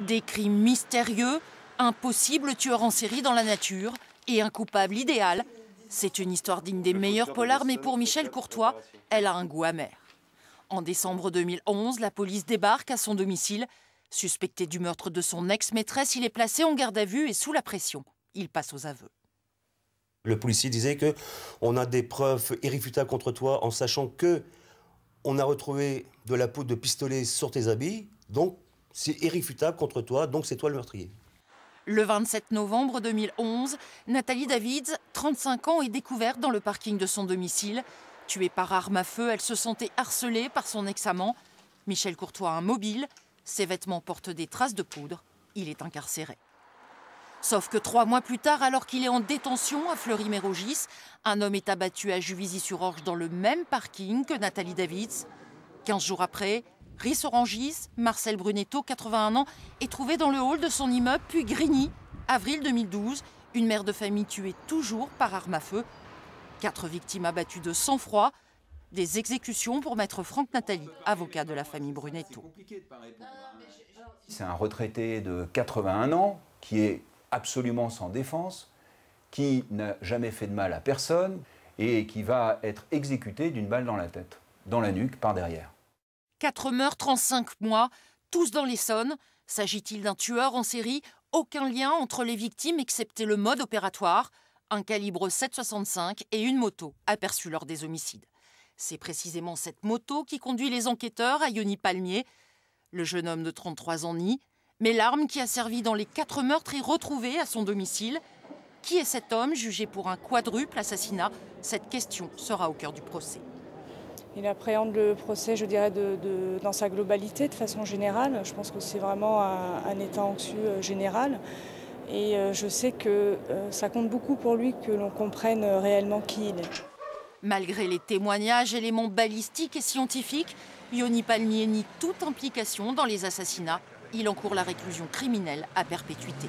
Des crimes mystérieux, un possible tueur en série dans la nature et un coupable idéal. C'est une histoire digne des meilleurs polars, mais pour Michel Courtois, elle a un goût amer. En décembre 2011, la police débarque à son domicile. Suspecté du meurtre de son ex-maîtresse, il est placé en garde à vue et sous la pression. Il passe aux aveux. Le policier disait qu'on a des preuves irréfutables contre toi en sachant que on a retrouvé de la poudre de pistolet sur tes habits, donc c'est irréfutable contre toi, donc c'est toi le meurtrier. Le 27 novembre 2011, Nathalie Davids, 35 ans, est découverte dans le parking de son domicile. Tuée par arme à feu, elle se sentait harcelée par son ex-amant. Michel Courtois a un mobile. Ses vêtements portent des traces de poudre. Il est incarcéré. Sauf que 3 mois plus tard, alors qu'il est en détention à Fleury-Mérogis, un homme est abattu à Juvisy-sur-Orge dans le même parking que Nathalie Davids. 15 jours après, Ris-Orangis, Marcel Brunetto, 81 ans, est trouvé dans le hall de son immeuble, puis Grigny. Avril 2012, une mère de famille tuée toujours par arme à feu. 4 victimes abattues de sang-froid. Des exécutions pour maître Franck Nathalie, avocat de la famille Brunetto. C'est un retraité de 81 ans qui est absolument sans défense, qui n'a jamais fait de mal à personne et qui va être exécuté d'une balle dans la tête, dans la nuque, par derrière. 4 meurtres en 5 mois, tous dans l'Essonne. S'agit-il d'un tueur en série? Aucun lien entre les victimes excepté le mode opératoire. Un calibre 7,65 et une moto aperçue lors des homicides. C'est précisément cette moto qui conduit les enquêteurs à Yoni-Palmiers. Le jeune homme de 33 ans nie, mais l'arme qui a servi dans les 4 meurtres est retrouvée à son domicile. Qui est cet homme jugé pour un quadruple assassinat? Cette question sera au cœur du procès. Il appréhende le procès, je dirais, dans sa globalité, de façon générale. Je pense que c'est vraiment un état anxieux général. Et je sais que ça compte beaucoup pour lui que l'on comprenne réellement qui il est. Malgré les témoignages, éléments balistiques et scientifiques, Yoni-Palmiers nie toute implication dans les assassinats. Il encourt la réclusion criminelle à perpétuité.